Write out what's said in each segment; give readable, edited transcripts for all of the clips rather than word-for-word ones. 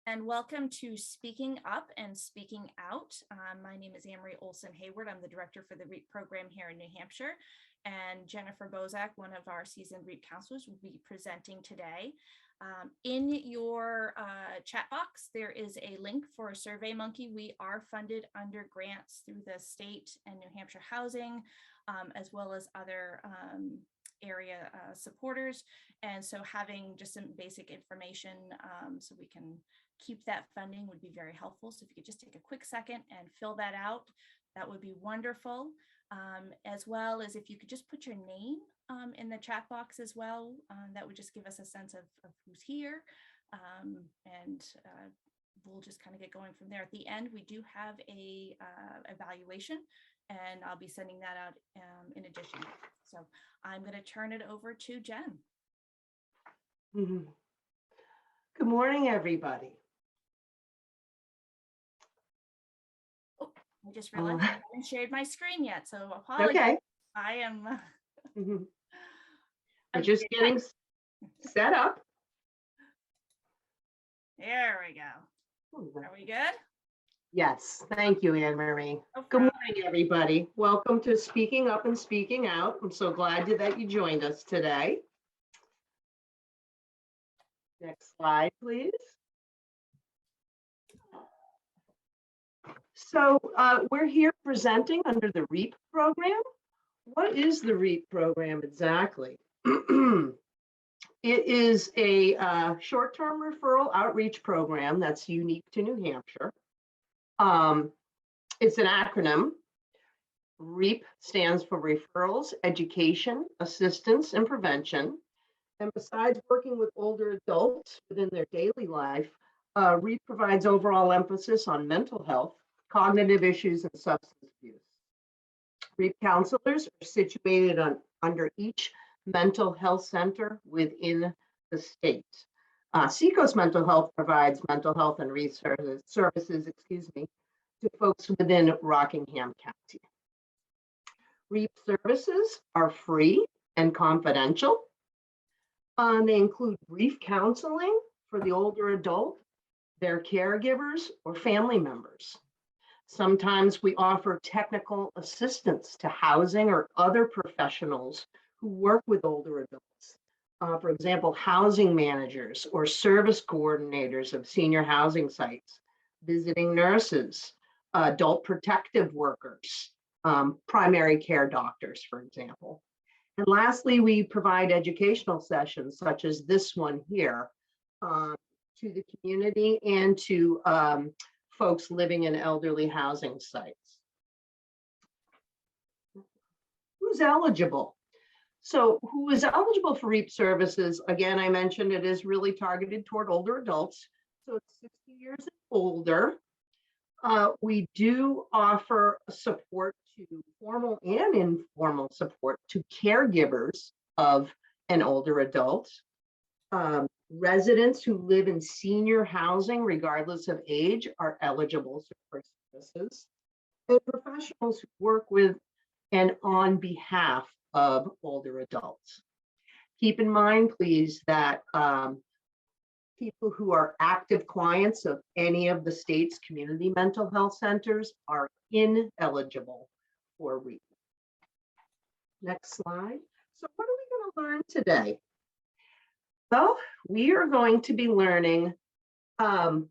And welcome to Speaking Up and Speaking Out. My name is Anne-Marie Olson Hayward. I'm the director for the REAP program here in New Hampshire. And Jennifer Bozak, one of our seasoned REAP counselors, will be presenting today. In your chat box, there is a link for a SurveyMonkey. We are funded under grants through the state and New Hampshire Housing, as well as other area supporters. And so having just some basic information so we can keep that funding would be very helpful. So if you could just take a quick second and fill that out, that would be wonderful. As well as if you could just put your name in the chat box as well, that would just give us a sense of who's here. And we'll just kind of get going from there. At the end, we do have a evaluation, and I'll be sending that out in addition. So I'm going to turn it over to Jen. Good morning, everybody. Oh, I just realized I haven't shared my screen yet, so apologies. Okay. I am. We're just getting set up. There we go. Are we good? Yes, thank you, Anne-Marie. Good morning, everybody. Welcome to Speaking Up and Speaking Out. I'm so glad that you joined us today. Next slide, please. So we're here presenting under the REAP program. What is the REAP program exactly? It is a short-term referral outreach program that's unique to New Hampshire. It's an acronym. REAP stands for Referrals, Education, Assistance, and Prevention. And besides working with older adults within their daily life, REAP provides overall emphasis on mental health, cognitive issues, and substance abuse. REAP counselors are situated under each mental health center within the state. Seacoast Mental Health provides mental health and services, to folks within Rockingham County. REAP services are free and confidential. They include brief counseling for the older adult, their caregivers, or family members. Sometimes we offer technical assistance to housing or other professionals who work with older adults. For example, housing managers or service coordinators of senior housing sites, visiting nurses, adult protective workers, primary care doctors, for example. And lastly, we provide educational sessions such as this one here to the community and to folks living in elderly housing sites. Who's eligible? So who is eligible for REAP services? Again, I mentioned it is really targeted toward older adults. So it's 60 years and older. We do offer support to formal and informal support to caregivers of an older adult. Residents who live in senior housing, regardless of age, are eligible for services. And professionals who work with and on behalf of older adults. Keep in mind, please, that people who are active clients of any of the state's community mental health centers are ineligible for REAP. Next slide. So what are we going to learn today? Well, we are going to be learning, I'm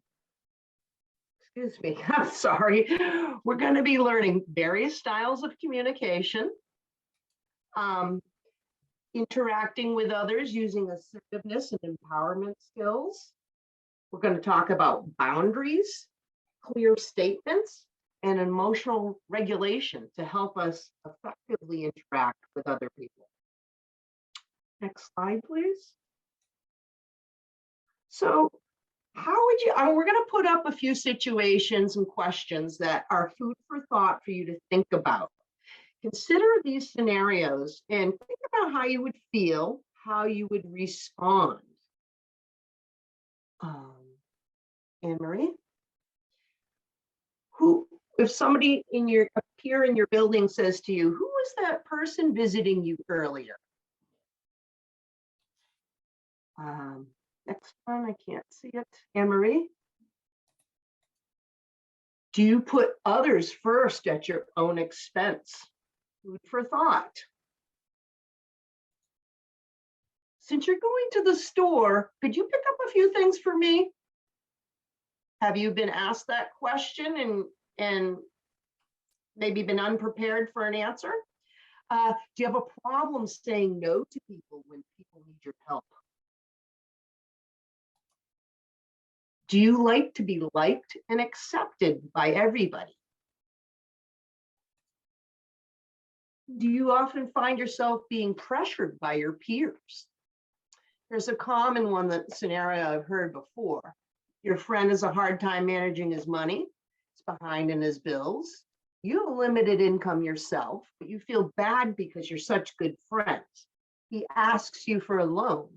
sorry. We're going to be learning various styles of communication, interacting with others using assertiveness and empowerment skills. We're going to talk about boundaries, clear statements, and emotional regulation to help us effectively interact with other people. Next slide, please. So how would you, we're going to put up a few situations and questions that are food for thought for you to think about. Consider these scenarios and think about how you would feel, how you would respond. Anne-Marie? If somebody a peer in your building says to you, who was that person visiting you earlier? Next one, I can't see it. Anne-Marie? Do you put others first at your own expense? Food for thought. Since you're going to the store, could you pick up a few things for me? Have you been asked that question and maybe been unprepared for an answer? Do you have a problem saying no to people when people need your help? Do you like to be liked and accepted by everybody? Do you often find yourself being pressured by your peers? There's a common one, that scenario I've heard before. Your friend has a hard time managing his money. He's behind in his bills. You have a limited income yourself, but you feel bad because you're such good friends. He asks you for a loan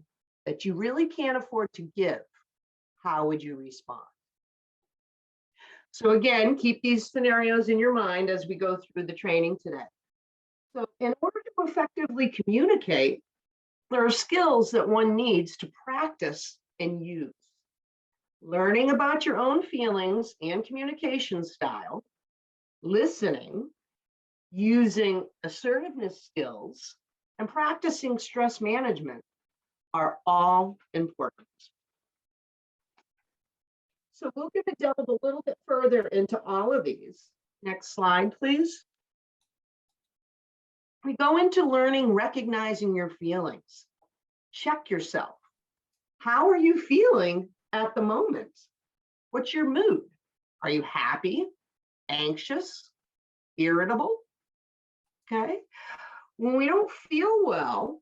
that you really can't afford to give. How would you respond? So again, keep these scenarios in your mind as we go through the training today. So in order to effectively communicate, there are skills that one needs to practice and use. Learning about your own feelings and communication style, listening, using assertiveness skills, and practicing stress management are all important. So we're going to delve a little bit further into all of these. Next slide, please. We go into learning, recognizing your feelings. Check yourself. How are you feeling at the moment? What's your mood? Are you happy, anxious, irritable? Okay. When we don't feel well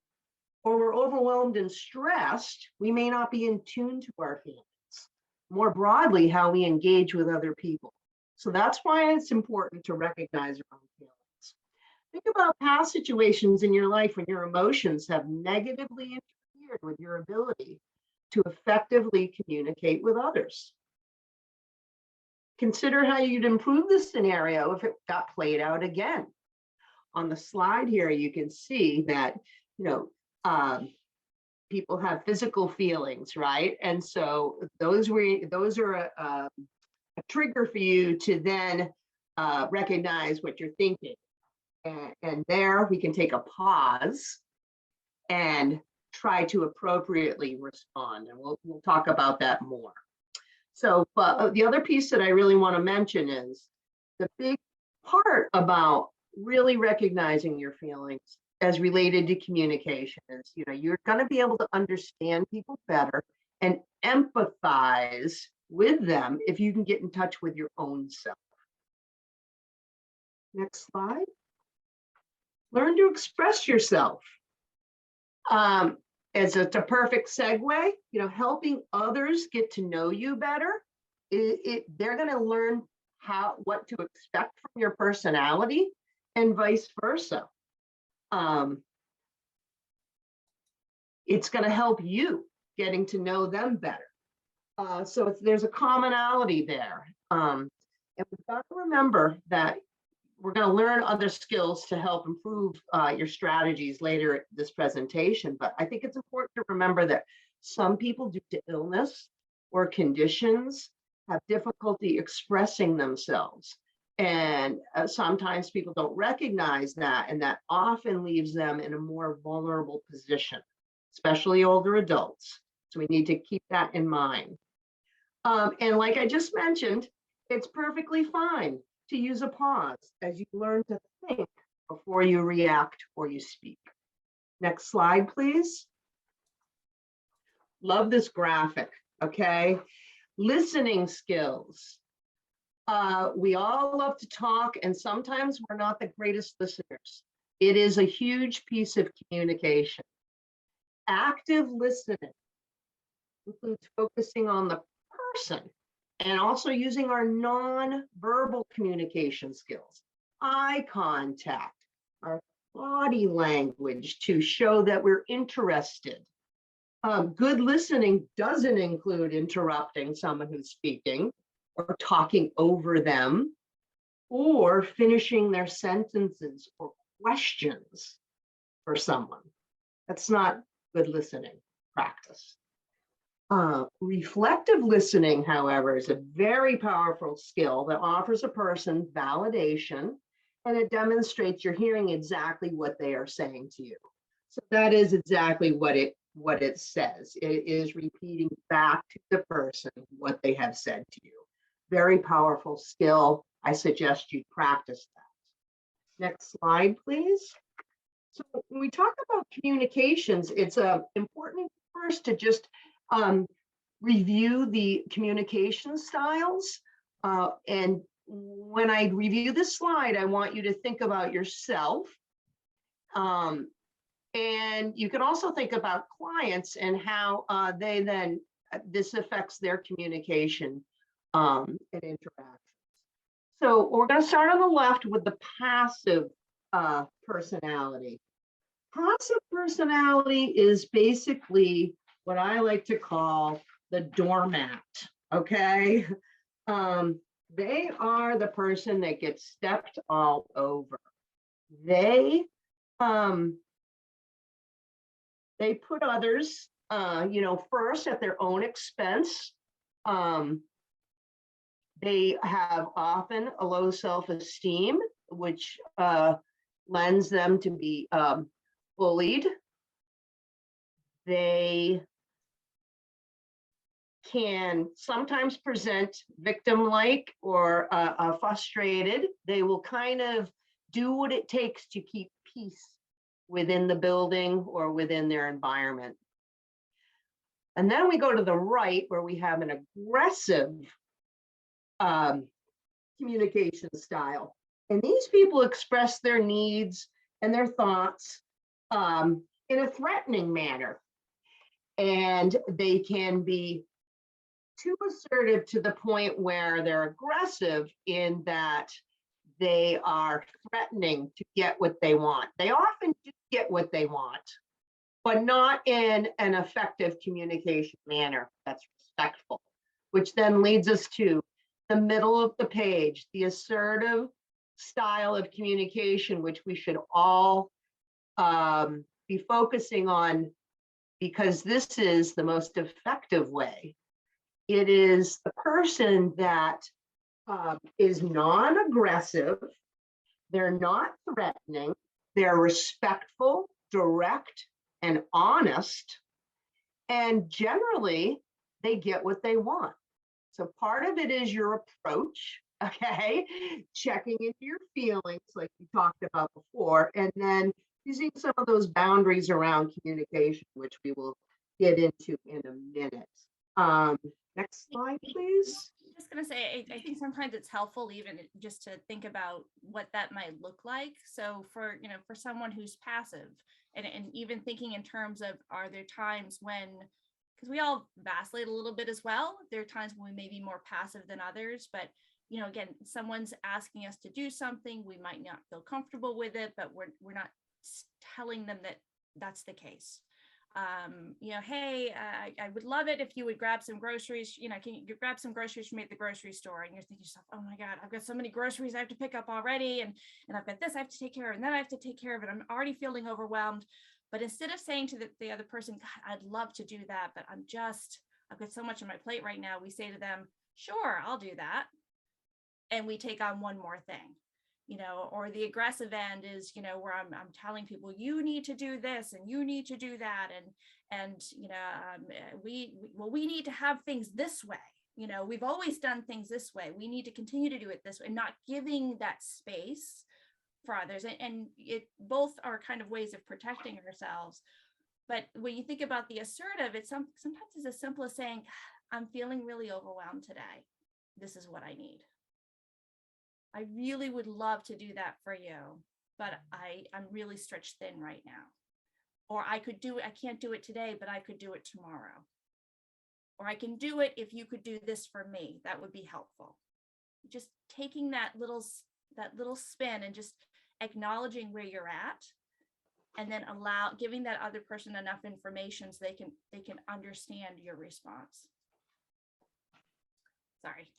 or we're overwhelmed and stressed, we may not be in tune to our feelings. More broadly, how we engage with other people. So that's why it's important to recognize our own feelings. Think about past situations in your life when your emotions have negatively interfered with your ability to effectively communicate with others. Consider how you'd improve the scenario if it got played out again. On the slide here, you can see that, people have physical feelings, right? And so those are a trigger for you to then recognize what you're thinking. And there we can take a pause and try to appropriately respond. And we'll talk about that more. So, but the other piece that I really want to mention is the big part about really recognizing your feelings as related to communication is, you're going to be able to understand people better and empathize with them if you can get in touch with your own self. Next slide. Learn to express yourself. As a perfect segue, helping others get to know you better, they're going to learn what to expect from your personality and vice versa. It's going to help you getting to know them better. So there's a commonality there. And we've got to remember that we're going to learn other skills to help improve your strategies later in this presentation. But I think it's important to remember that some people, due to illness or conditions, have difficulty expressing themselves. And sometimes people don't recognize that, and that often leaves them in a more vulnerable position, especially older adults. So we need to keep that in mind. And like I just mentioned, it's perfectly fine to use a pause as you learn to think before you react or you speak. Next slide, please. Love this graphic, okay? Listening skills. We all love to talk, and sometimes we're not the greatest listeners. It is a huge piece of communication. Active listening includes focusing on the person and also using our non-verbal communication skills, eye contact, our body language to show that we're interested. Good listening doesn't include interrupting someone who's speaking or talking over them or finishing their sentences or questions for someone. That's not good listening practice. Reflective listening, however, is a very powerful skill that offers a person validation, and it demonstrates you're hearing exactly what they are saying to you. So that is exactly what it says. It is repeating back to the person what they have said to you. Very powerful skill. I suggest you practice that. Next slide, please. So when we talk about communications, it's important first to just review the communication styles. And when I review this slide, I want you to think about yourself. And you can also think about clients and how they then, this affects their communication and interaction. So we're going to start on the left with the passive personality. Passive personality is basically what I like to call the doormat, okay? They are the person that gets stepped all over. They put others, first at their own expense. They have often a low self-esteem, which lends them to be bullied. They can sometimes present victim-like or frustrated. They will kind of do what it takes to keep peace within the building or within their environment. And then we go to the right where we have an aggressive communication style. And these people express their needs and their thoughts in a threatening manner. And they can be too assertive to the point where they're aggressive in that they are threatening to get what they want. They often do get what they want, but not in an effective communication manner that's respectful, which then leads us to the middle of the page, the assertive style of communication, which we should all be focusing on, because this is the most effective way. It is the person that is non-aggressive, they're not threatening, they're respectful, direct, and honest, and generally they get what they want. So part of it is your approach, okay? Checking into your feelings like we talked about before, and then using some of those boundaries around communication, which we will get into in a minute. Next slide, please. I'm just going to say, I think sometimes it's helpful even just to think about what that might look like. So for someone who's passive, and even thinking in terms of, are there times when, because we all vacillate a little bit as well. There are times when we may be more passive than others, but again, someone's asking us to do something, we might not feel comfortable with it, but we're not telling them that that's the case. Hey, I would love it if you would grab some groceries. Can you grab some groceries from me at the grocery store? And you're thinking to yourself, oh my God, I've got so many groceries I have to pick up already. And I've got this I have to take care of, and then I have to take care of it. I'm already feeling overwhelmed. But instead of saying to the other person, God, I'd love to do that, but I've got so much on my plate right now, we say to them, sure, I'll do that. And we take on one more thing. Or the aggressive end is, where I'm telling people, you need to do this and you need to do that. And we need to have things this way. We've always done things this way. We need to continue to do it this way, not giving that space for others. And it both are kind of ways of protecting ourselves. But when you think about the assertive, it's sometimes it's as simple as saying, I'm feeling really overwhelmed today. This is what I need. I really would love to do that for you, but I'm really stretched thin right now. Or I can't do it today, but I could do it tomorrow. Or I can do it if you could do this for me. That would be helpful. Just taking that little spin and just acknowledging where you're at, and then giving that other person enough information so they can understand your response. Sorry.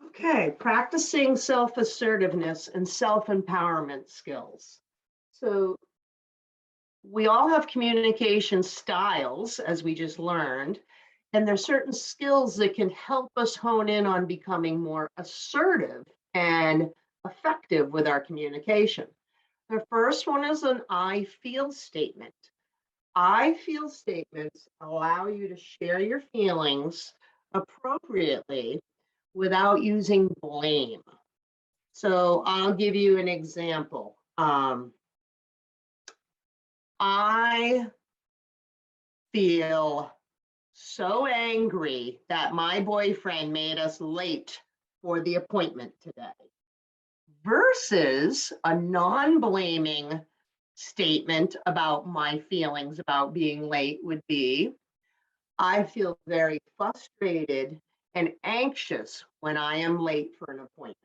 Okay, practicing self-assertiveness and self-empowerment skills. So we all have communication styles, as we just learned, and there's certain skills that can help us hone in on becoming more assertive and effective with our communication. The first one is an I feel statement. I feel statements allow you to share your feelings appropriately without using blame. So I'll give you an example. I feel so angry that my boyfriend made us late for the appointment today. Versus a non-blaming statement about my feelings about being late would be, I feel very frustrated and anxious when I am late for an appointment.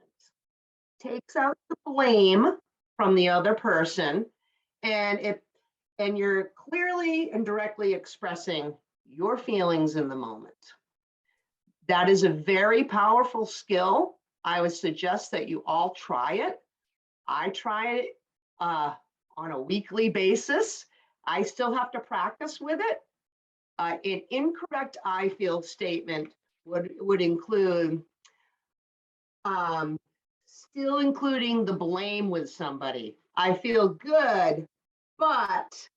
Takes out the blame from the other person, and you're clearly and directly expressing your feelings in the moment. That is a very powerful skill. I would suggest that you all try it. I try it on a weekly basis. I still have to practice with it. An incorrect I feel statement would include still including the blame with somebody. I feel good, but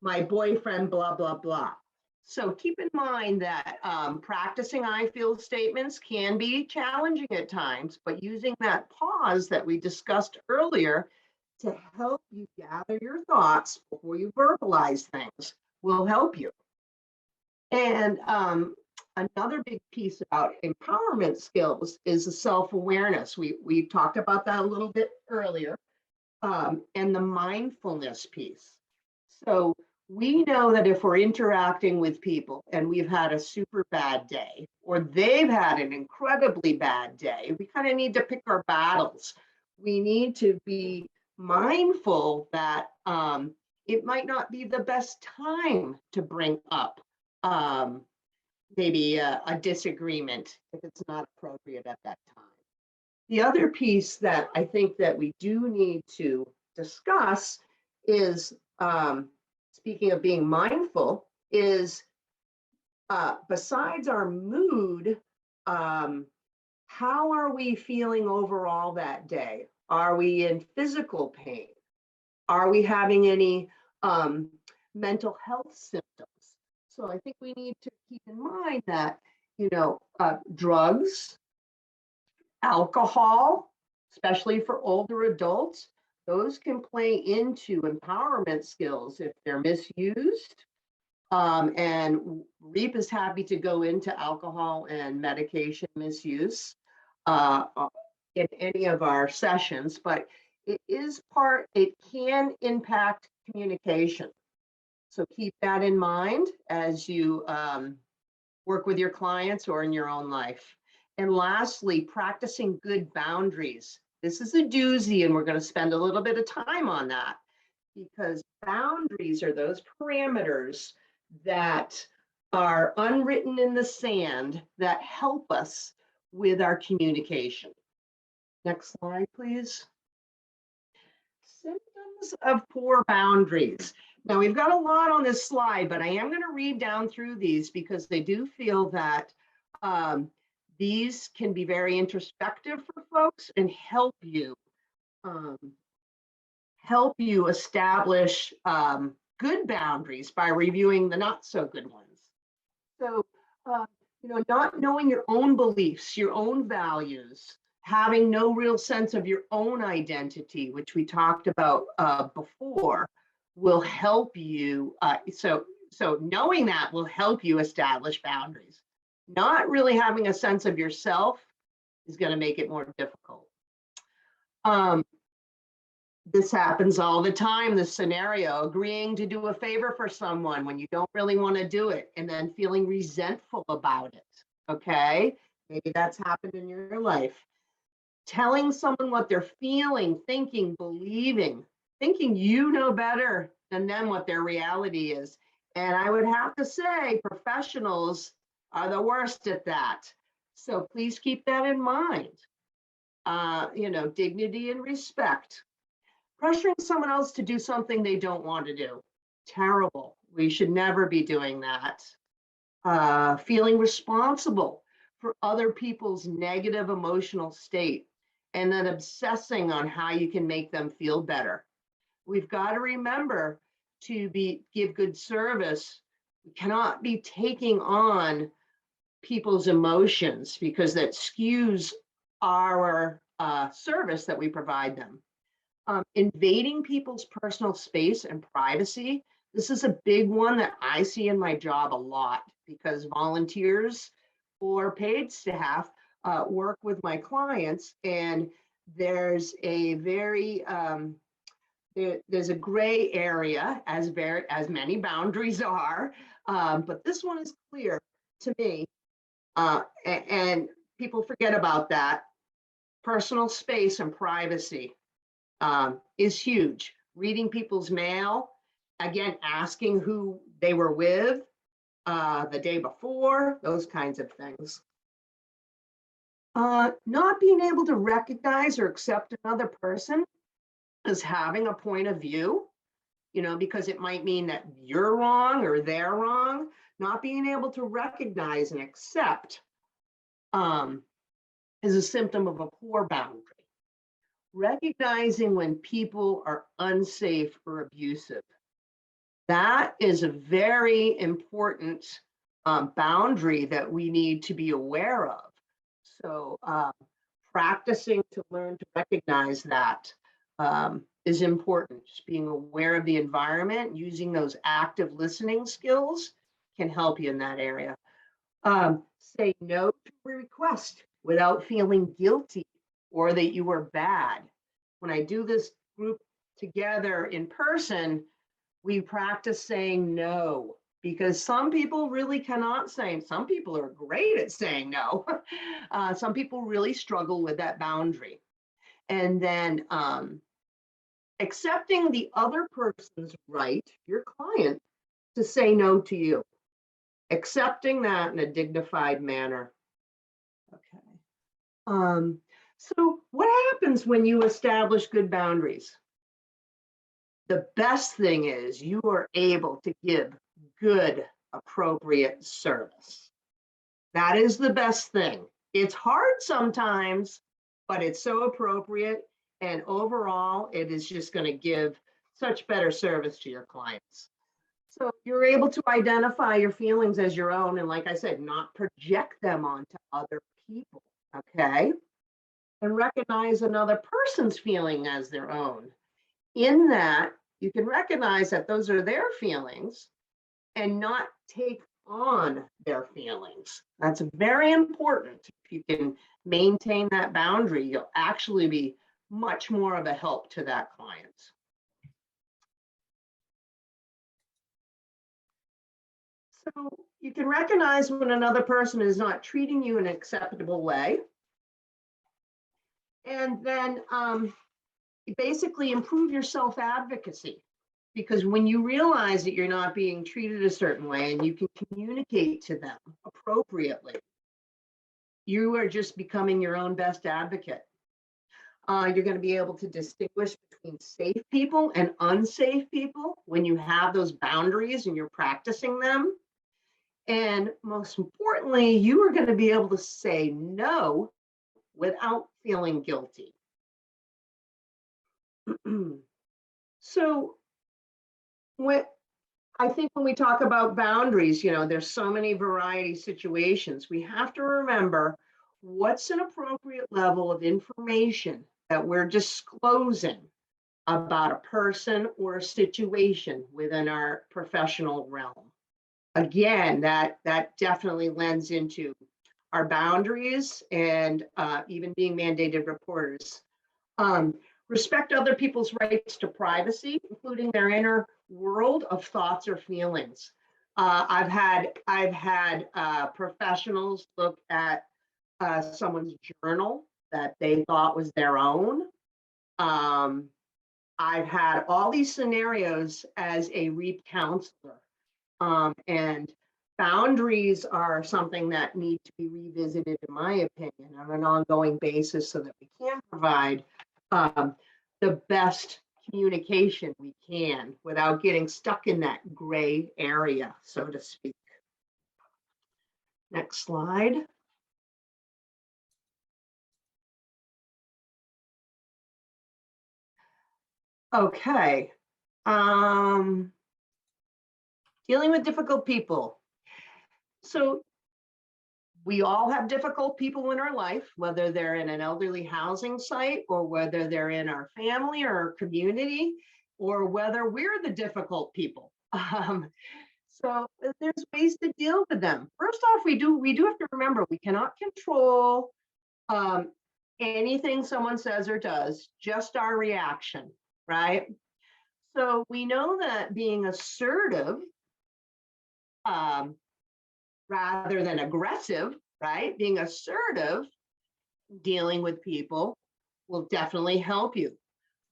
my boyfriend, blah, blah, blah. So keep in mind that practicing I feel statements can be challenging at times, but using that pause that we discussed earlier to help you gather your thoughts before you verbalize things will help you. And another big piece about empowerment skills is the self-awareness. We talked about that a little bit earlier, and the mindfulness piece. So we know that if we're interacting with people and we've had a super bad day, or they've had an incredibly bad day, we kind of need to pick our battles. We need to be mindful that it might not be the best time to bring up maybe a disagreement if it's not appropriate at that time. The other piece that I think that we do need to discuss is, speaking of being mindful, is besides our mood, how are we feeling overall that day? Are we in physical pain? Are we having any mental health symptoms? So I think we need to keep in mind that, drugs, alcohol, especially for older adults, those can play into empowerment skills if they're misused. And REAP is happy to go into alcohol and medication misuse in any of our sessions, but it can impact communication. So keep that in mind as you work with your clients or in your own life. And lastly, practicing good boundaries. This is a doozy, and we're going to spend a little bit of time on that, because boundaries are those parameters that are unwritten in the sand that help us with our communication. Next slide, please. Symptoms of poor boundaries. Now, we've got a lot on this slide, but I am going to read down through these because they do feel that these can be very introspective for folks and help you establish good boundaries by reviewing the not so good ones. So, not knowing your own beliefs, your own values, having no real sense of your own identity, which we talked about before, will help you. So knowing that will help you establish boundaries. Not really having a sense of yourself is going to make it more difficult. This happens all the time, this scenario, agreeing to do a favor for someone when you don't really want to do it and then feeling resentful about it, okay? Maybe that's happened in your life. Telling someone what they're feeling, thinking, believing, thinking you know better than them what their reality is. And I would have to say professionals are the worst at that. So please keep that in mind. Dignity and respect. Pressuring someone else to do something they don't want to do. Terrible. We should never be doing that. Feeling responsible for other people's negative emotional state and then obsessing on how you can make them feel better. We've got to remember to give good service. We cannot be taking on people's emotions because that skews our service that we provide them. Invading people's personal space and privacy. This is a big one that I see in my job a lot because volunteers or paid staff work with my clients, and there's a very there's a gray area, as many boundaries are, but this one is clear to me, and people forget about that. Personal space and privacy is huge. Reading people's mail, again, asking who they were with the day before, those kinds of things. Not being able to recognize or accept another person as having a point of view, because it might mean that you're wrong or they're wrong. Not being able to recognize and accept is a symptom of a poor boundary. Recognizing when people are unsafe or abusive. That is a very important boundary that we need to be aware of. So practicing to learn to recognize that is important. Just being aware of the environment, using those active listening skills can help you in that area. Say no to a request without feeling guilty or that you were bad. When I do this group together in person, we practice saying no, because some people really cannot say, some people are great at saying no. Some people really struggle with that boundary. And then accepting the other person's right, your client, to say no to you. Accepting that in a dignified manner. Okay. So what happens when you establish good boundaries? The best thing is you are able to give good, appropriate service. That is the best thing. It's hard sometimes, but it's so appropriate. And overall, it is just going to give such better service to your clients. So you're able to identify your feelings as your own. And like I said, not project them onto other people. Okay. And recognize another person's feeling as their own. In that, you can recognize that those are their feelings and not take on their feelings. That's very important. If you can maintain that boundary, you'll actually be much more of a help to that client. So you can recognize when another person is not treating you in an acceptable way. And then basically improve your self-advocacy, because when you realize that you're not being treated a certain way and you can communicate to them appropriately, you are just becoming your own best advocate. You're going to be able to distinguish between safe people and unsafe people when you have those boundaries and you're practicing them. And most importantly, you are going to be able to say no without feeling guilty. So I think when we talk about boundaries, there's so many variety situations. We have to remember what's an appropriate level of information that we're disclosing about a person or a situation within our professional realm. Again, that definitely lends into our boundaries and even being mandated reporters. Respect other people's rights to privacy, including their inner world of thoughts or feelings. I've had professionals look at someone's journal that they thought was their own. I've had all these scenarios as a REAP counselor, and boundaries are something that need to be revisited, in my opinion, on an ongoing basis so that we can provide the best communication we can without getting stuck in that gray area, so to speak. Next slide. Okay. Dealing with difficult people. So we all have difficult people in our life, whether they're in an elderly housing site or whether they're in our family or our community, or whether we're the difficult people. So there's ways to deal with them. First off, we do have to remember we cannot control anything someone says or does, just our reaction, right? So we know that being assertive rather than aggressive, right? Being assertive, dealing with people will definitely help you.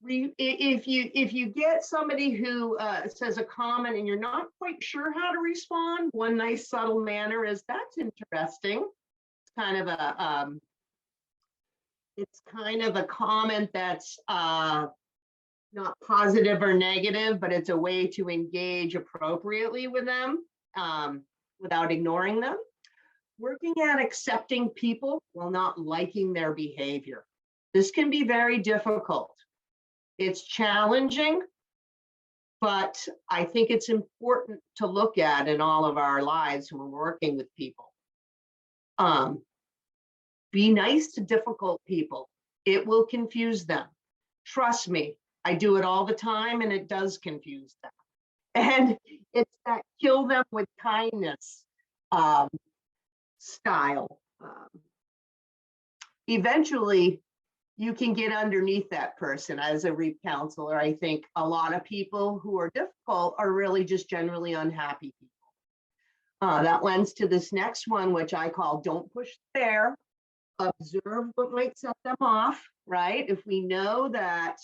If you get somebody who says a comment and you're not quite sure how to respond, one nice subtle manner is, that's interesting. It's kind of a comment that's not positive or negative, but it's a way to engage appropriately with them without ignoring them. Working at accepting people while not liking their behavior. This can be very difficult. It's challenging, but I think it's important to look at in all of our lives when we're working with people. Be nice to difficult people. It will confuse them. Trust me, I do it all the time and it does confuse them. And it's that kill them with kindness style. Eventually, you can get underneath that person. As a REAP counselor, I think a lot of people who are difficult are really just generally unhappy people. That lends to this next one, which I call don't push the bear. Observe what might set them off, right? If we know that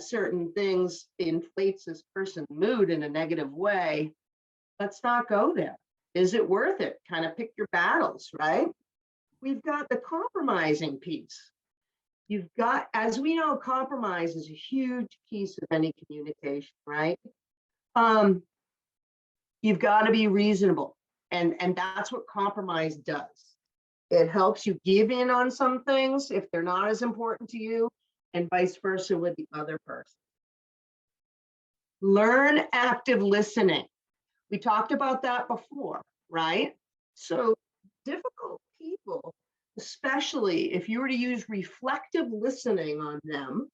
certain things inflates this person's mood in a negative way, let's not go there. Is it worth it? Kind of pick your battles, right? We've got the compromising piece. You've got, as we know, compromise is a huge piece of any communication, right? You've got to be reasonable. And that's what compromise does. It helps you give in on some things if they're not as important to you, and vice versa with the other person. Learn active listening. We talked about that before, right? So difficult people, especially if you were to use reflective listening on them,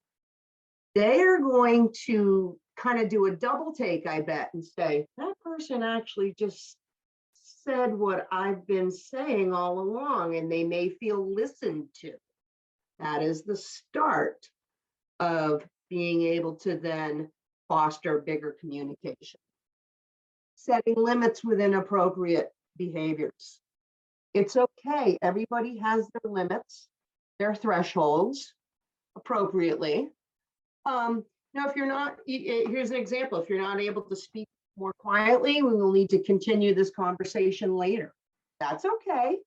they are going to kind of do a double take, I bet, and say, that person actually just said what I've been saying all along, and they may feel listened to. That is the start of being able to then foster bigger communication. Setting limits within appropriate behaviors. It's okay. Everybody has their limits, their thresholds appropriately. Now, if you're not, here's an example. If you're not able to speak more quietly, we will need to continue this conversation later. That's okay.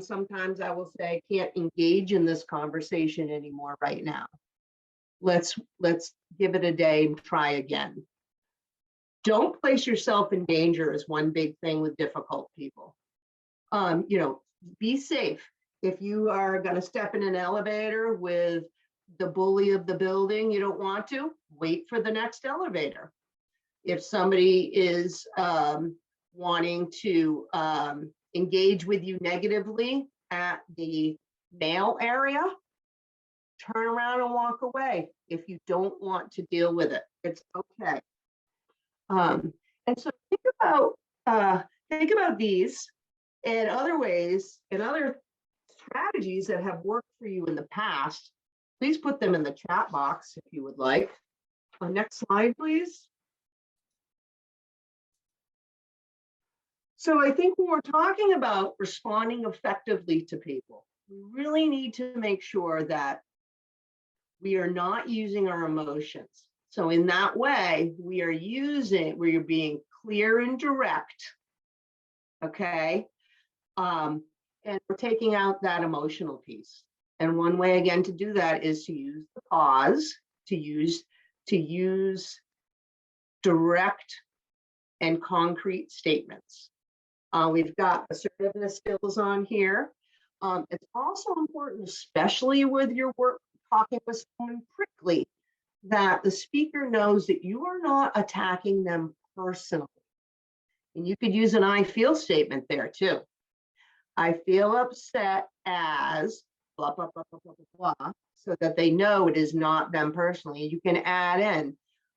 Sometimes I will say, I can't engage in this conversation anymore right now. Let's give it a day and try again. Don't place yourself in danger is one big thing with difficult people. Be safe. If you are going to step in an elevator with the bully of the building, you don't want to, wait for the next elevator. If somebody is wanting to engage with you negatively at the mail area, turn around and walk away if you don't want to deal with it. It's okay. And so think about these and other ways and other strategies that have worked for you in the past. Please put them in the chat box if you would like. Next slide, please. So I think when we're talking about responding effectively to people, we really need to make sure that we are not using our emotions. So in that way, we are being clear and direct, okay? And we're taking out that emotional piece. And one way, again, to do that is to use the pause to use direct and concrete statements. We've got assertiveness skills on here. It's also important, especially with your work talking with someone prickly, that the speaker knows that you are not attacking them personally. And you could use an I feel statement there too. I feel upset as blah, blah, blah, blah, blah, blah, blah, so that they know it is not them personally. You can add in,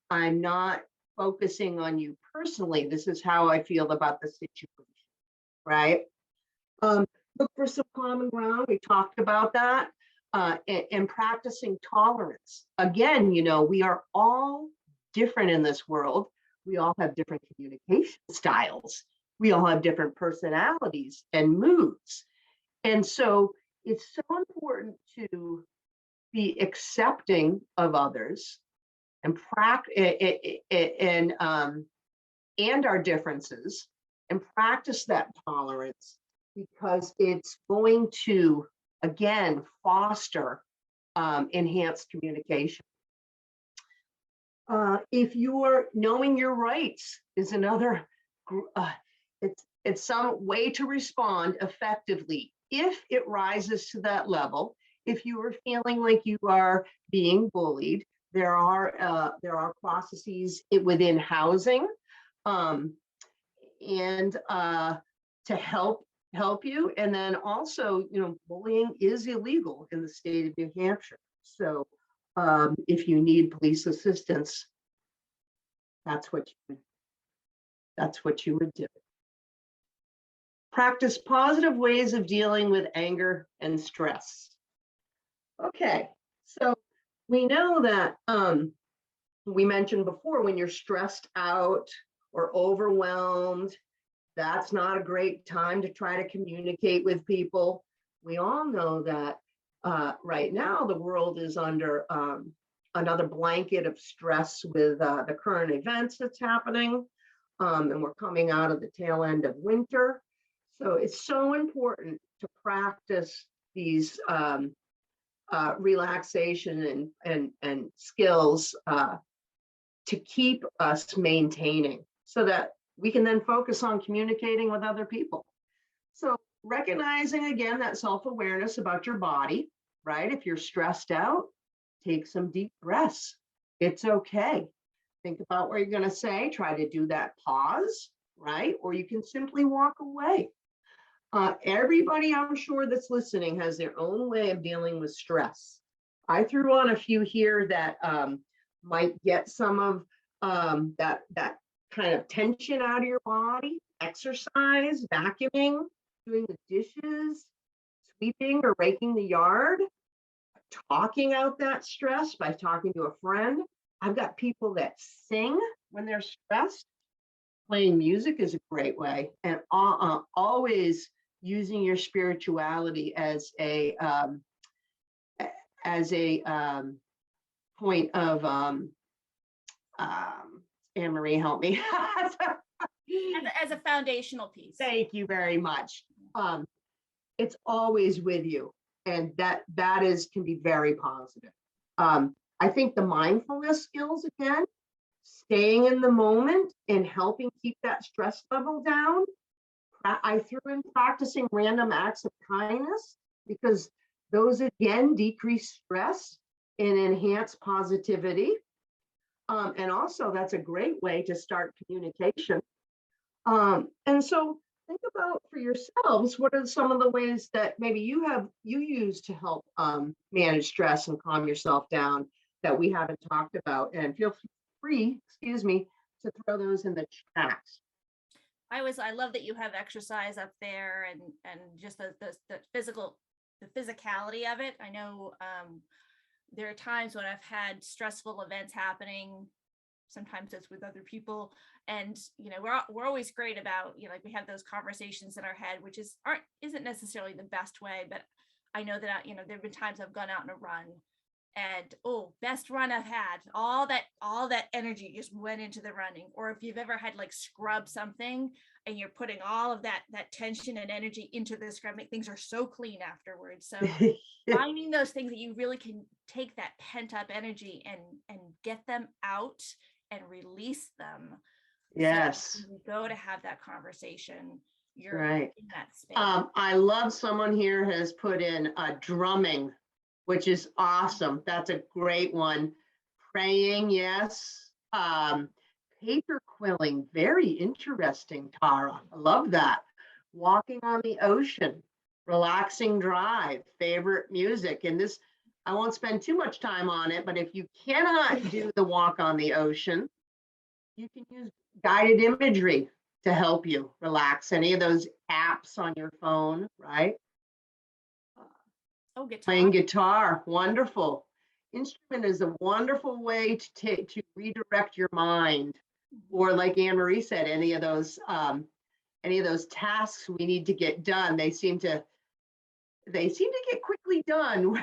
I'm not focusing on you personally. This is how I feel about the situation, right? Look for some common ground. We talked about that. And practicing tolerance. Again, we are all different in this world. We all have different communication styles. We all have different personalities and moods. And so it's so important to be accepting of others and and our differences, and practice that tolerance, because it's going to, again, foster enhanced communication. If you're knowing your rights is another, it's some way to respond effectively if it rises to that level. If you are feeling like you are being bullied, there are processes within housing and to help you. And then also, bullying is illegal in the state of New Hampshire. So if you need police assistance, that's what you would do. Practice positive ways of dealing with anger and stress. Okay, so we know that we mentioned before, when you're stressed out or overwhelmed, that's not a great time to try to communicate with people. We all know that right now the world is under another blanket of stress with the current events that's happening, and we're coming out of the tail end of winter. So it's so important to practice these relaxation and skills to keep us maintaining, so that we can then focus on communicating with other people. So recognizing, again, that self-awareness about your body, right? If you're stressed out, take some deep breaths. It's okay. Think about what you're going to say. Try to do that pause, right? Or you can simply walk away. Everybody, I'm sure, that's listening has their own way of dealing with stress. I threw on a few here that might get some of that kind of tension out of your body. Exercise, vacuuming, doing the dishes, sweeping or raking the yard, talking out that stress by talking to a friend. I've got people that sing when they're stressed. Playing music is a great way, and always using your spirituality as a point of Anne-Marie, help me. as a foundational piece. Thank you very much. It's always with you, and that can be very positive. I think the mindfulness skills, again, staying in the moment and helping keep that stress level down. I threw in practicing random acts of kindness, because those, again, decrease stress and enhance positivity. And also, that's a great way to start communication. And so think about for yourselves, what are some of the ways that maybe you use to help manage stress and calm yourself down that we haven't talked about? And feel free, to throw those in the chat. I love that you have exercise up there, and just the physicality of it. I know there are times when I've had stressful events happening. Sometimes it's with other people, and we're always great about, like, we have those conversations in our head, which isn't necessarily the best way. But I know that there have been times I've gone out on a run, and oh, best run I've had. All that energy just went into the running. Or if you've ever had like scrub something and you're putting all of that tension and energy into the scrub, things are so clean afterwards. So finding those things that you really can take that pent up energy and get them out and release them. Yes. So when you go to have that conversation, you're right in that space. I love someone here has put in drumming, which is awesome. That's a great one. Praying, yes. Paper quilling, very interesting, Tara. I love that. Walking on the ocean, relaxing drive, favorite music. And this, I won't spend too much time on it, but if you cannot do the walk on the ocean, you can use guided imagery to help you relax. Any of those apps on your phone, right? Oh, guitar. Playing guitar, wonderful. Instrument is a wonderful way to redirect your mind, or like Anne Marie said, any of those tasks we need to get done. They seem to get quickly done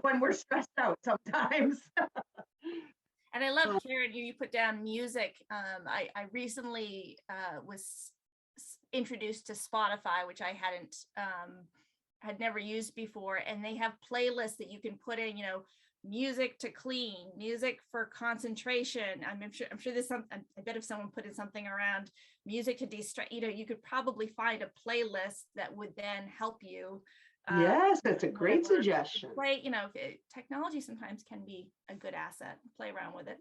when we're stressed out sometimes. And I love, Karen, you put down music. I recently was introduced to Spotify, which I had never used before, and they have playlists that you can put in, music to clean, music for concentration. I'm sure there's some. I bet if someone put in something around music to distract, you could probably find a playlist that would then help you. Yes, that's a great suggestion. Play, technology sometimes can be a good asset. Play around with it.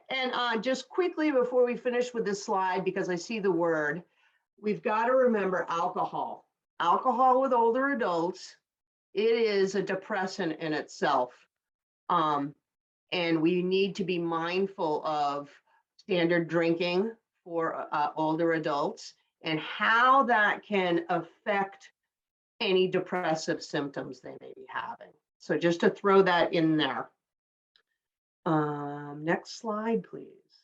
And just quickly before we finish with this slide, because I see the word, we've got to remember alcohol. Alcohol with older adults, it is a depressant in itself. And we need to be mindful of standard drinking for older adults and how that can affect any depressive symptoms they may be having. So just to throw that in there. Next slide, please.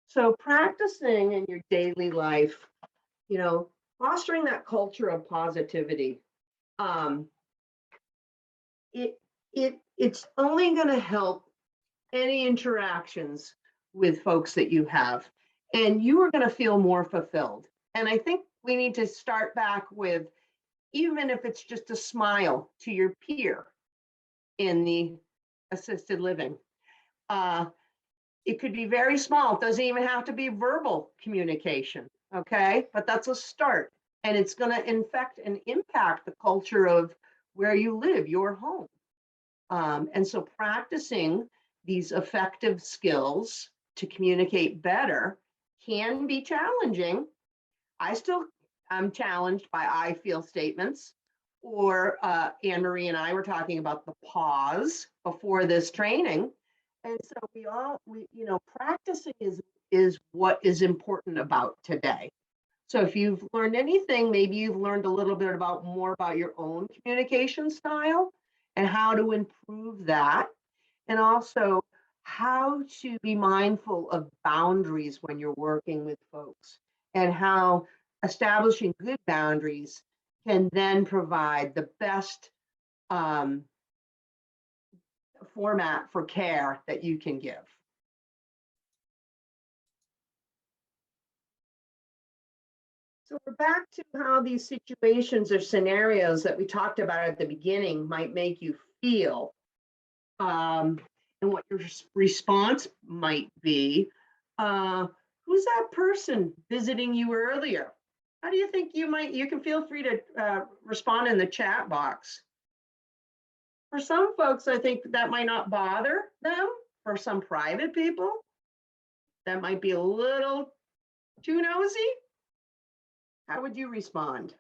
So practicing in your daily life, fostering that culture of positivity, it's only going to help any interactions with folks that you have, and you are going to feel more fulfilled. And I think we need to start back with, even if it's just a smile to your peer in the assisted living. It could be very small. It doesn't even have to be verbal communication, okay? But that's a start. And it's going to infect and impact the culture of where you live, your home. And so practicing these effective skills to communicate better can be challenging. I'm challenged by I feel statements, or Anne Marie and I were talking about the pause before this training. And so practicing is what is important about today. So if you've learned anything, maybe you've learned a little bit more about your own communication style and how to improve that. And also how to be mindful of boundaries when you're working with folks, and how establishing good boundaries can then provide the best format for care that you can give. So we're back to how these situations or scenarios that we talked about at the beginning might make you feel, and what your response might be. Who's that person visiting you earlier? How do you think you can feel free to respond in the chat box. For some folks, I think that might not bother them. For some private people, that might be a little too nosy. How would you respond?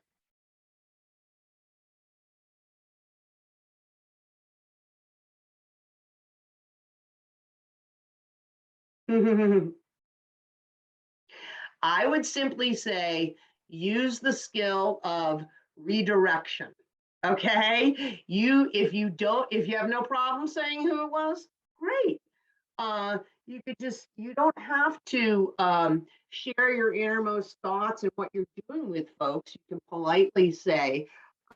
I would simply say, use the skill of redirection. Okay, if you have no problem saying who it was, great. You don't have to share your innermost thoughts and what you're doing with folks. You can politely say,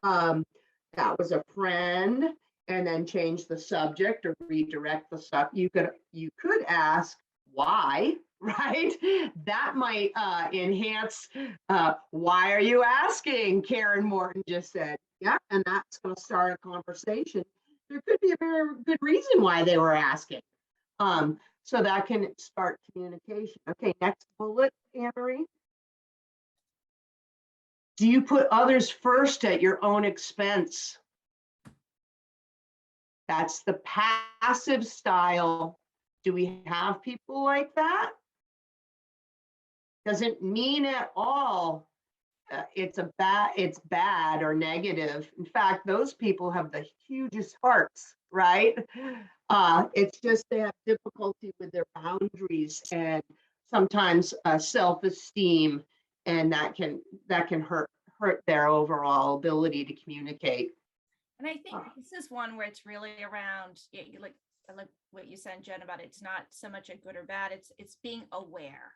that was a friend, and then change the subject or redirect the stuff. You could ask why, right? That might enhance. Why are you asking? Karen Morton just said, yeah, and that's going to start a conversation. There could be a very good reason why they were asking. So that can start communication. Okay, next bullet, Anne-Marie. Do you put others first at your own expense? That's the passive style. Do we have people like that? Doesn't mean at all it's bad or negative. In fact, those people have the hugest hearts, right? It's just they have difficulty with their boundaries and sometimes self-esteem, and that can hurt their overall ability to communicate. And I think this is one where it's really around, like what you said, Jen, about it's not so much a good or bad, it's being aware.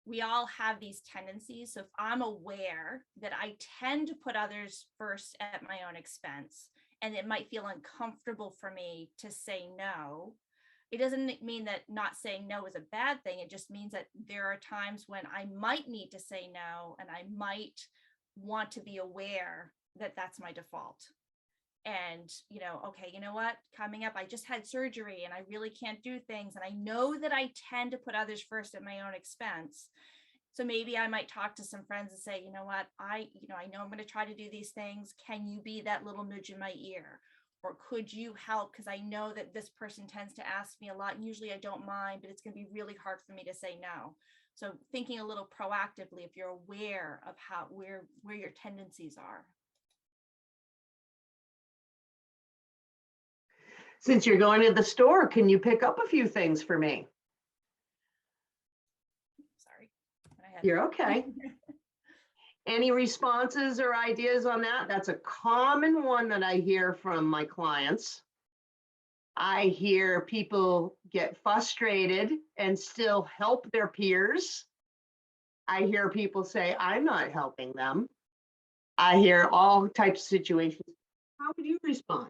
We all have these tendencies. So if I'm aware that I tend to put others first at my own expense, and it might feel uncomfortable for me to say no, it doesn't mean that not saying no is a bad thing. It just means that there are times when I might need to say no, and I might want to be aware that that's my default. And, okay, you know what, coming up, I just had surgery and I really can't do things. And I know that I tend to put others first at my own expense. So maybe I might talk to some friends and say, you know what, I know I'm going to try to do these things. Can you be that little nudge in my ear? Or could you help? Because I know that this person tends to ask me a lot. And usually I don't mind, but it's going to be really hard for me to say no. So thinking a little proactively, if you're aware of where your tendencies are. Since you're going to the store, can you pick up a few things for me? Sorry. You're okay. Any responses or ideas on that? That's a common one that I hear from my clients. I hear people get frustrated and still help their peers. I hear people say, I'm not helping them. I hear all types of situations. How would you respond?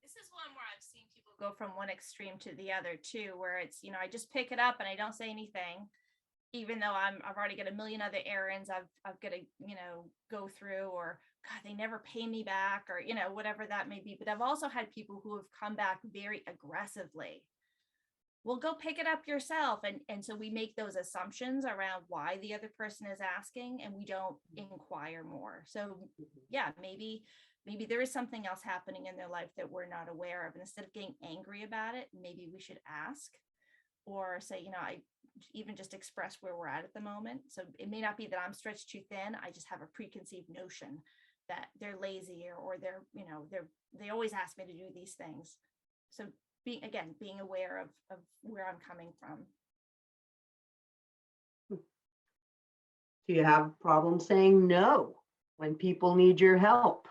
This is one where I've seen people go from one extreme to the other too, where it's, I just pick it up and I don't say anything, even though I've already got a million other errands I've got to, go through, or God, they never pay me back, or, whatever that may be. But I've also had people who have come back very aggressively. Well, go pick it up yourself. And so we make those assumptions around why the other person is asking, and we don't inquire more. So yeah, maybe there is something else happening in their life that we're not aware of. And instead of getting angry about it, maybe we should ask, or say, I even just express where we're at the moment. So it may not be that I'm stretched too thin. I just have a preconceived notion that they're lazy, or they always ask me to do these things. So being aware of where I'm coming from. Do you have a problem saying no when people need your help?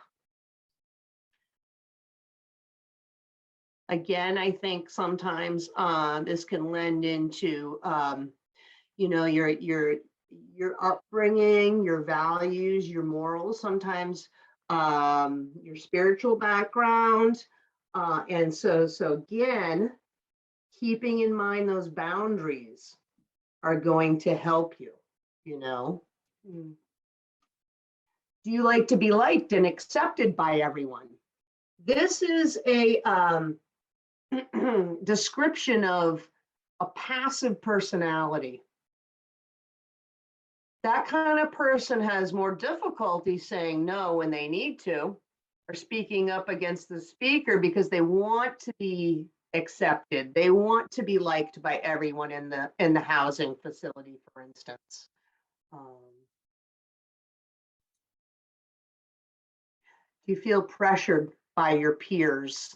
Again, I think sometimes this can lend into, your upbringing, your values, your morals, sometimes your spiritual background. And so again, keeping in mind those boundaries are going to help you, Do you like to be liked and accepted by everyone? This is a description of a passive personality. That kind of person has more difficulty saying no when they need to, or speaking up against the speaker, because they want to be accepted. They want to be liked by everyone in the housing facility, for instance. Do you feel pressured by your peers?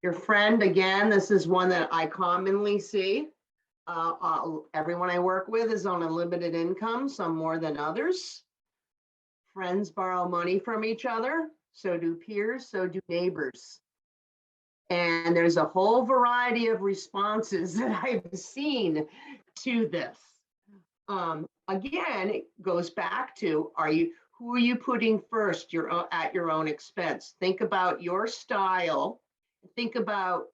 Your friend, again, this is one that I commonly see. Everyone I work with is on a limited income, some more than others. Friends borrow money from each other, so do peers, so do neighbors. And there's a whole variety of responses that I've seen to this. Again, it goes back to, who are you putting first at your own expense? Think about your style. Think about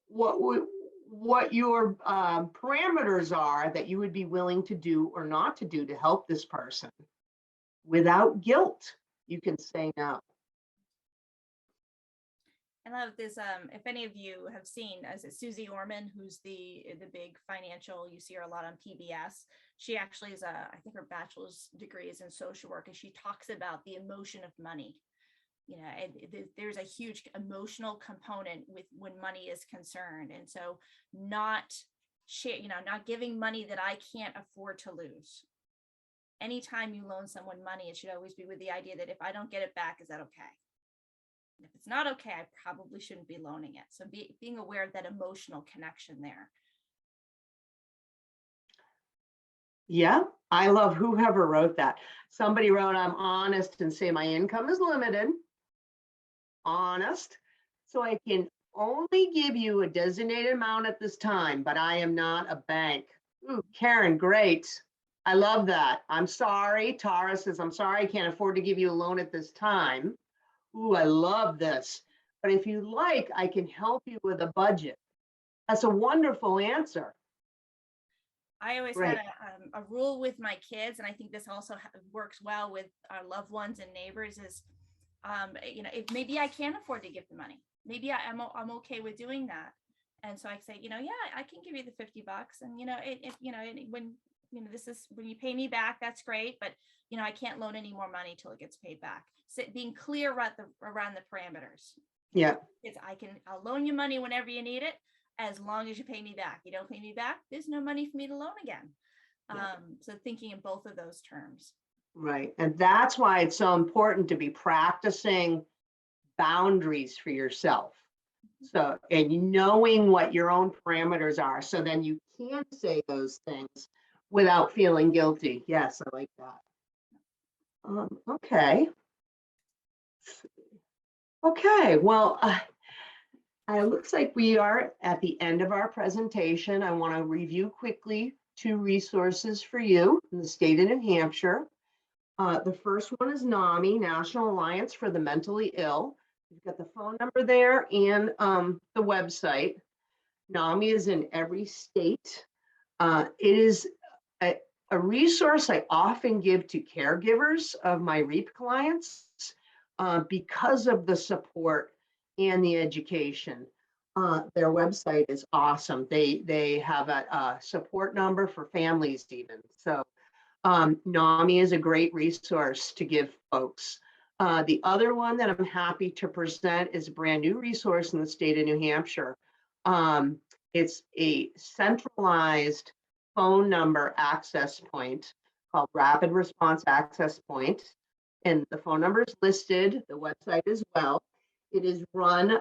what your parameters are that you would be willing to do or not to do to help this person. Without guilt, you can say no. I love this. If any of you have seen, as it Susie Orman, who's the big financial, you see her a lot on PBS. She actually is I think her bachelor's degree is in social work, and she talks about the emotion of money. You know, there's a huge emotional component with when money is concerned, and so not giving money that I can't afford to lose. Anytime you loan someone money, it should always be with the idea that if I don't get it back, is that okay? If it's not okay, I probably shouldn't be loaning it. So being aware of that emotional connection there. Yeah, I love whoever wrote that. Somebody wrote, I'm honest and say my income is limited. Honest. So I can only give you a designated amount at this time, but I am not a bank. Ooh, Karen, great. I love that. I'm sorry. Tara says, I'm sorry, I can't afford to give you a loan at this time. Ooh, I love this. But if you like, I can help you with a budget. That's a wonderful answer. I always Great. had a rule with my kids, and I think this also works well with our loved ones and neighbors is, if maybe I can't afford to give the money, maybe I'm okay with doing that. And so I say, yeah, I can give you the $50. And, this is when you pay me back, that's great. But, I can't loan any more money till it gets paid back. So being clear around the parameters. Yeah. I'll loan you money whenever you need it, as long as you pay me back. You don't pay me back, there's no money for me to loan again. Yeah. So thinking in both of those terms. Right. And that's why it's so important to be practicing boundaries for yourself. So, and knowing what your own parameters are, so then you can say those things without feeling guilty. Yes, I like that. Okay. Okay, well, it looks like we are at the end of our presentation. I want to review quickly 2 resources for you in the state of New Hampshire. The first one is NAMI, National Alliance for the Mentally Ill. You've got the phone number there and the website. NAMI is in every state. It is a resource I often give to caregivers of my REAP clients because of the support and the education. Their website is awesome. They have a support number for families even. So NAMI is a great resource to give folks. The other one that I'm happy to present is a brand new resource in the state of New Hampshire. It's a centralized phone number access point called Rapid Response Access Point. And the phone number is listed, the website as well. It is run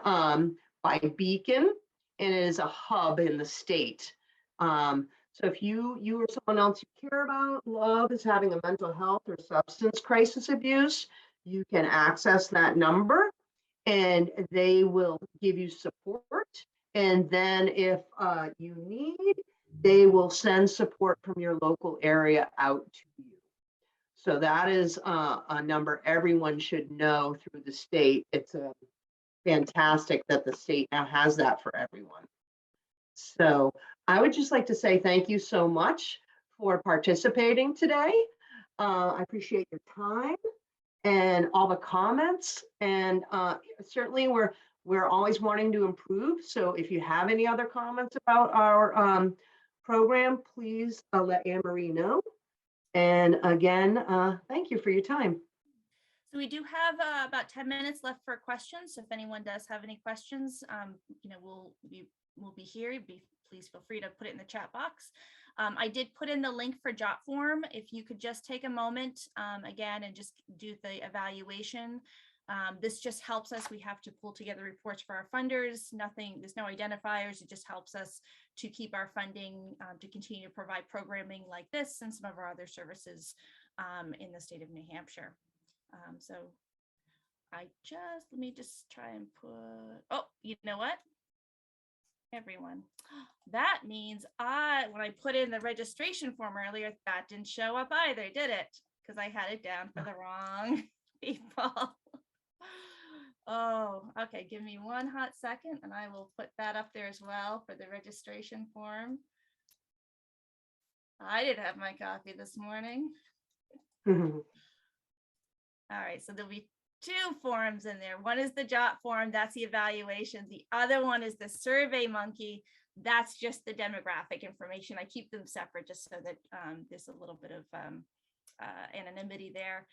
by Beacon, and it is a hub in the state. So if you or someone else you care about, love, is having a mental health or substance crisis abuse, you can access that number and they will give you support. And then if you need, they will send support from your local area out to you. So that is a number everyone should know through the state. It's fantastic that the state now has that for everyone. So I would just like to say thank you so much for participating today. I appreciate your time and all the comments. And certainly we're always wanting to improve. So if you have any other comments about our program, please let Anne-Marie know. And again, thank you for your time. So we do have about 10 minutes left for questions. So if anyone does have any questions, we'll be here. Please feel free to put it in the chat box. I did put in the link for JotForm. If you could just take a moment again and just do the evaluation. This just helps us. We have to pull together reports for our funders. There's no identifiers. It just helps us to keep our funding to continue to provide programming like this and some of our other services in the state of New Hampshire. So let me just try and put, oh, you know what? Everyone. That means when I put in the registration form earlier, that didn't show up either, did it? Because I had it down for the wrong people. Oh, okay. Give me one hot second and I will put that up there as well for the registration form. I didn't have my coffee this morning. All right, so there'll be two forms in there. One is the JOT form, that's the evaluation. The other one is the Survey Monkey. That's just the demographic information. I keep them separate just so that there's a little bit of anonymity there.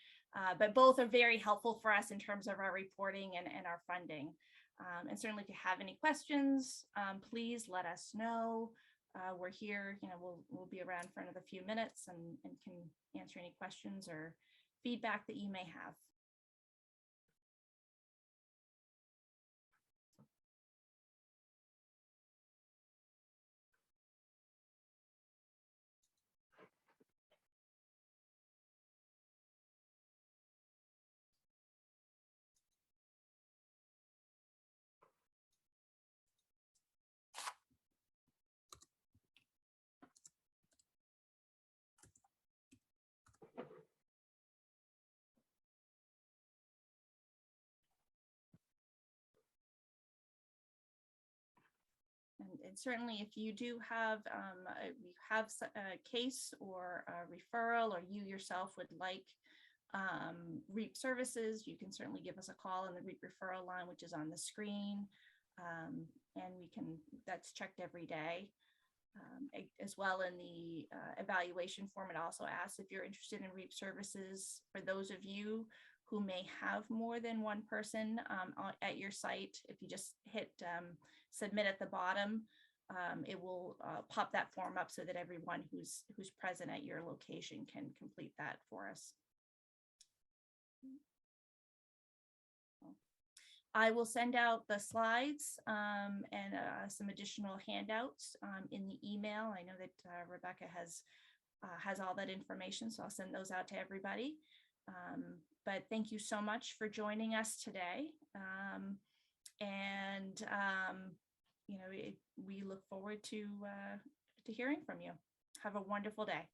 But both are very helpful for us in terms of our reporting and our funding. And certainly if you have any questions, please let us know. We're here, we'll be around for another few minutes and can answer any questions or feedback that you may have. And certainly if you do have a case or a referral, or you yourself would like REAP services, you can certainly give us a call on the REAP referral line, which is on the screen. And that's checked every day. As well, in the evaluation form, it also asks if you're interested in REAP services. For those of you who may have more than one person at your site, if you just hit submit at the bottom, it will pop that form up so that everyone who's present at your location can complete that for us. I will send out the slides and some additional handouts in the email. I know that Rebecca has all that information, so I'll send those out to everybody. But thank you so much for joining us today. We look forward to hearing from you. Have a wonderful day.